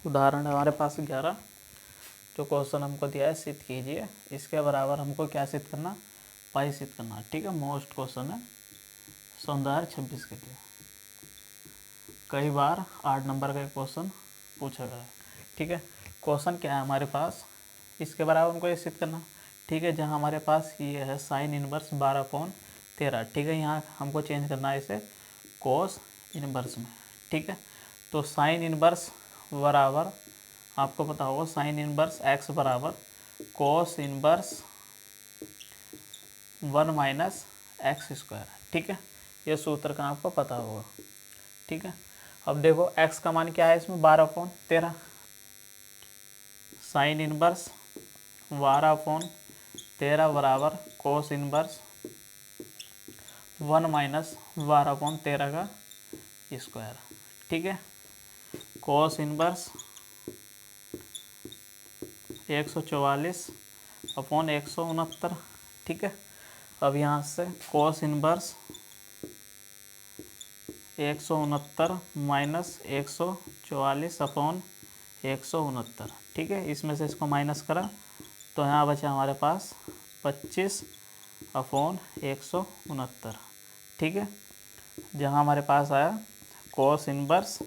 उदाहरण हमारे पास 11 जो क्वेश्चन हमको दिया है सिद्ध कीजिए, इसके बराबर हमको क्या सिद्ध करना, पाई सिद्ध करना। ठीक है, मोस्ट क्वेश्चन है 2026 के लिए। कई बार 8 नंबर का क्वेश्चन पूछा गया है। ठीक है, क्वेश्चन क्या है हमारे पास, इसके बराबर हमको ये सिद्ध करना। ठीक है, जहाँ हमारे पास ये है साइन इनवर्स 12/13। ठीक है, यहाँ हमको चेंज करना है इसे कोस इनवर्स में। ठीक है, तो साइन इनवर्स बराबर आपको पता होगा साइन इनवर्स एक्स बराबर कोस इनवर्स 1 - x²। ठीक है, ये सूत्र का आपको पता होगा। ठीक है, अब देखो x का मान क्या है इसमें 12/13। साइन इनवर्स 12/13 बराबर कोस इनवर्स 1 - 12/13 का स्क्वायर। ठीक है, कोस इनवर्स 144/169। ठीक है, अब यहाँ से कोस इनवर्स 169 माइनस 144/169। ठीक है, इसमें से इसको माइनस करा तो यहाँ बचा हमारे पास 25/169। ठीक है, जहाँ हमारे पास आया कोस इनवर्स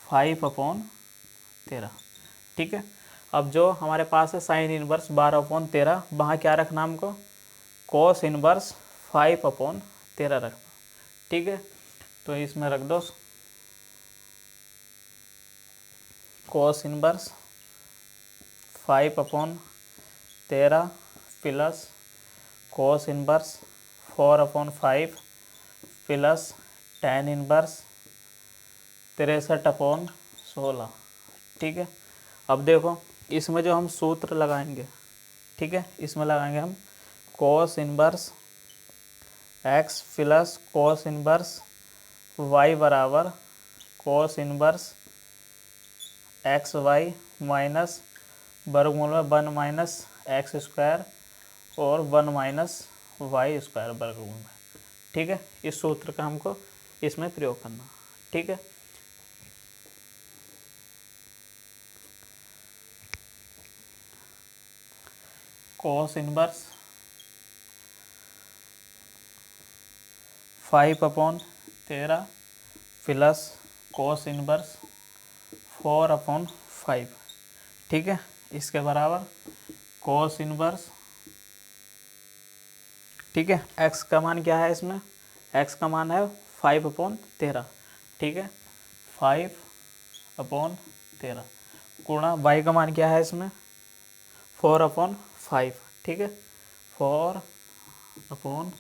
5/13। ठीक है, अब जो हमारे पास है साइन इनवर्स 12/13, वहाँ क्या रखना हमको, कोस इनवर्स 5/13 रखना। ठीक है, तो इसमें रख दो cos inverse 5/13 plus cos inverse 4/5 plus tan inverse 63/16। ठीक है, अब देखो इसमें जो हम सूत्र लगाएंगे, ठीक है, इसमें लगाएंगे हम cos inverse x plus cos inverse y बराबर कोस इनवर्स XY माइनस वर्गमूल में 1 - x² और 1 - y² वर्गमूल में। ठीक है, इस सूत्र का हमको इसमें प्रयोग करना। ठीक है, cos inverse 5/13 plus cos inverse 4/5। ठीक है, इसके बराबर कोस इनवर्स, ठीक है, x का मान क्या है इसमें, x का मान है 5/13। ठीक है, 5/13 गुणा y का मान क्या है इसमें 4/5। ठीक है, 4/5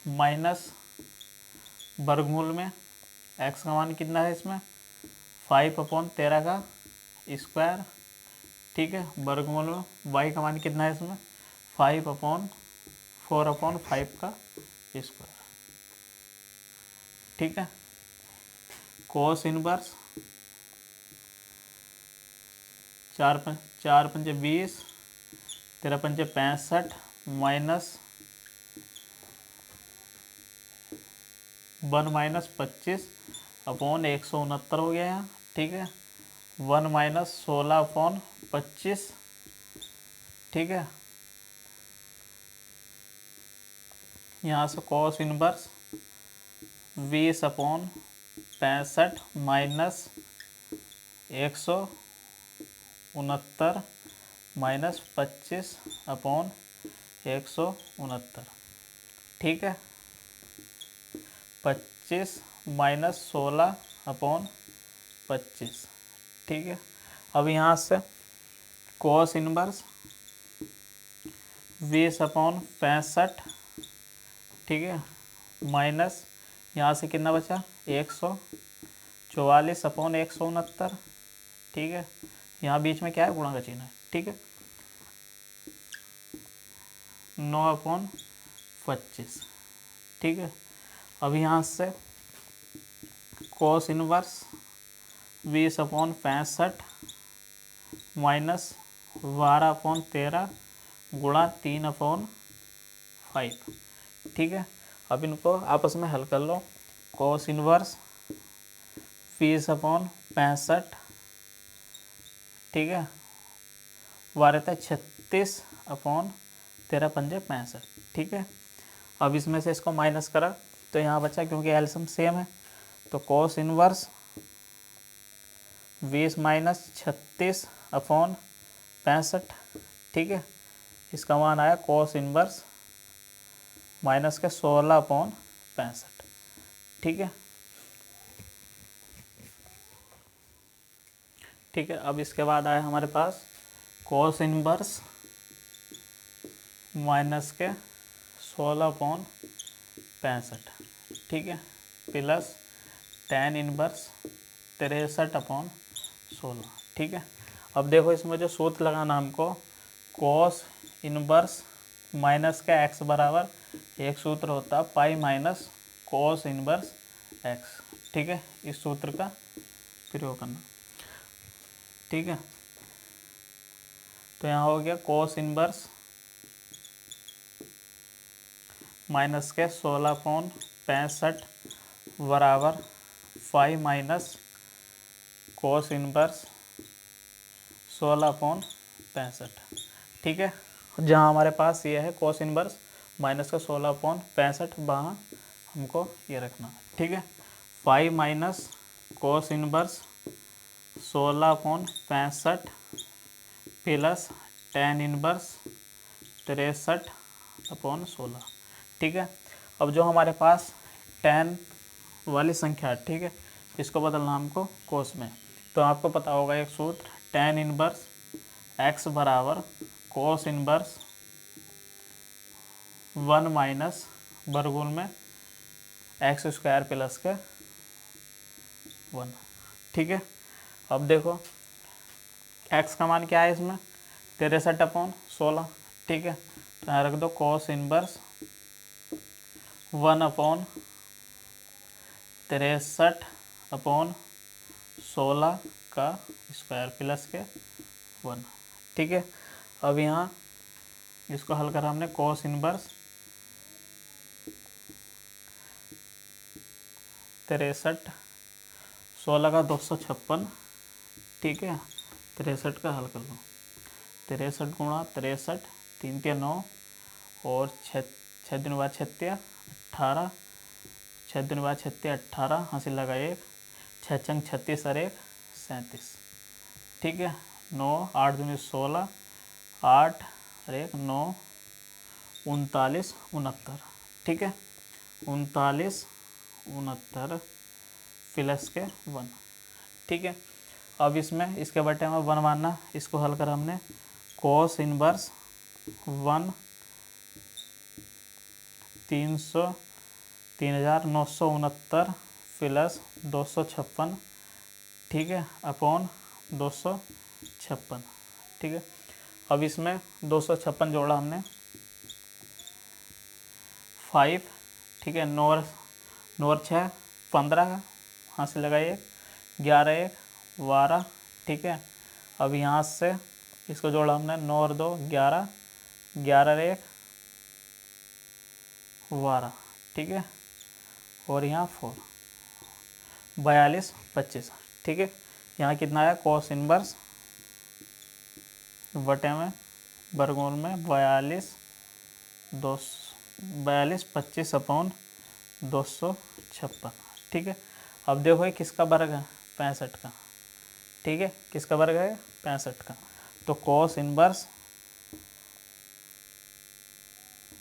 माइनस वर्गमूल में x का मान कितना है इसमें 5/13 का स्क्वायर। ठीक है, वर्गमूल में y का मान कितना है इसमें 5/4/5 का स्क्वायर। ठीक है, कोस इनवर्स 4 × 5 = 20, 13 × 5 = 65 माइनस 1 - 25/169 हो गया यहाँ। ठीक है, 1 - 16/25। ठीक है, यहाँ से कोस इनवर्स 20/65 माइनस 169 माइनस 25/169। ठीक है, 25 माइनस 16/25। ठीक है, अब यहाँ से कोस इनवर्स 20/65। ठीक है, माइनस यहाँ से कितना बचा 144/169। ठीक है, यहाँ बीच में क्या है गुणा का चिन्ह है। ठीक है, 9/25। ठीक है, अब यहाँ से कोस इनवर्स 20/65 माइनस 12/13 गुणा 3/5। ठीक है, अब इनको आपस में हल कर लो। कोस इनवर्स 20/65 ठीक है, वह रहता है 36/13×5 ठीक है। अब इसमें से इसको माइनस करा तो यहाँ बचा, क्योंकि एलसीएम सेम है, तो cos इनवर्स 20 माइनस 36/65 ठीक है। इसका मान आया cos इनवर्स माइनस के 16/65 ठीक है। ठीक है, अब इसके बाद आया हमारे पास cos इनवर्स माइनस के 16/65 ठीक है, प्लस tan इनवर्स 63/16 ठीक है। अब देखो इसमें जो सूत्र लगाना हमको, cos इनवर्स माइनस का x बराबर एक सूत्र होता है pi minus cos inverse x ठीक है, इस सूत्र का प्रयोग करना ठीक है। तो यहाँ हो गया cos इनवर्स माइनस के 16/65 बराबर 5 माइनस cos इनवर्स 16/65 ठीक है। जहाँ हमारे पास ये है cos इनवर्स माइनस का 16/65, वहाँ हमको ये रखना ठीक है। 5 minus cos inverse 16/65 plus tan inverse 63/16 ठीक है। अब जो हमारे पास tan वाली संख्या है ठीक है, इसको बदलना हमको cos में। तो आपको पता होगा एक सूत्र, tan इनवर्स x बराबर cos इनवर्स 1 माइनस वर्गमूल में x² प्लस के 1 ठीक है। अब देखो x का मान क्या है इसमें, 63/16 ठीक है। तो यहाँ रख दो cos इनवर्स 1/63/16 का स्क्वायर प्लस के 1 ठीक है। अब यहाँ इसको हल करा हमने, cos इनवर्स 63/16 का 256 ठीक है। 63 का हल कर लो, 63 गुणा 63 3 3 9 और 6 दिन बाद 6 18, 6 दिन बाद 6 18 हासिल लगा 1, 6 चंग 36 और 1 37 ठीक है। 9 8 दूनी 16, 8 और 1 9 39 69 ठीक है। 39 69 प्लस के 1 ठीक है। अब इसमें इसके बटे में 1 मानना, इसको हल कर हमने, cos इनवर्स 1 3969 प्लस 256 ठीक है अपॉन 256 ठीक है। अब इसमें 256 जोड़ा हमने, 5 ठीक है, 9 और 6 15 हासिल लगाइए, 11 1 12 ठीक है। अब यहाँ से इसको जोड़ा हमने, 9 और 2 11, 11 और 1 12 ठीक है, और यहाँ 4 42 25 ठीक है। यहाँ कितना आया, cos इनवर्स बटे में वर्गमूल में 42 25 अपॉन 256 ठीक है। अब देखो ये किसका वर्ग है, 65 का ठीक है। किसका वर्ग है, 65 का। तो cos इनवर्स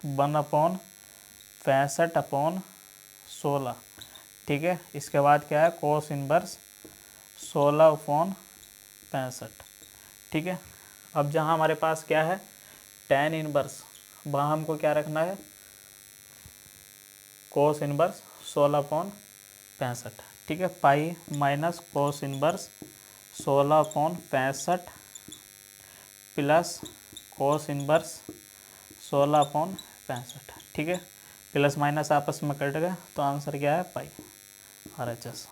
1/65/16 ठीक है। इसके बाद क्या है, cos इनवर्स 16/65 ठीक है। अब जहाँ हमारे पास क्या है, tan इनवर्स, वहाँ हमको क्या रखना है, cos इनवर्स 16/65 ठीक है। Pi minus cos inverse 16/65 plus cos inverse 16/65 ठीक है। प्लस माइनस आपस में कट गए तो आंसर क्या है, पाई RHS।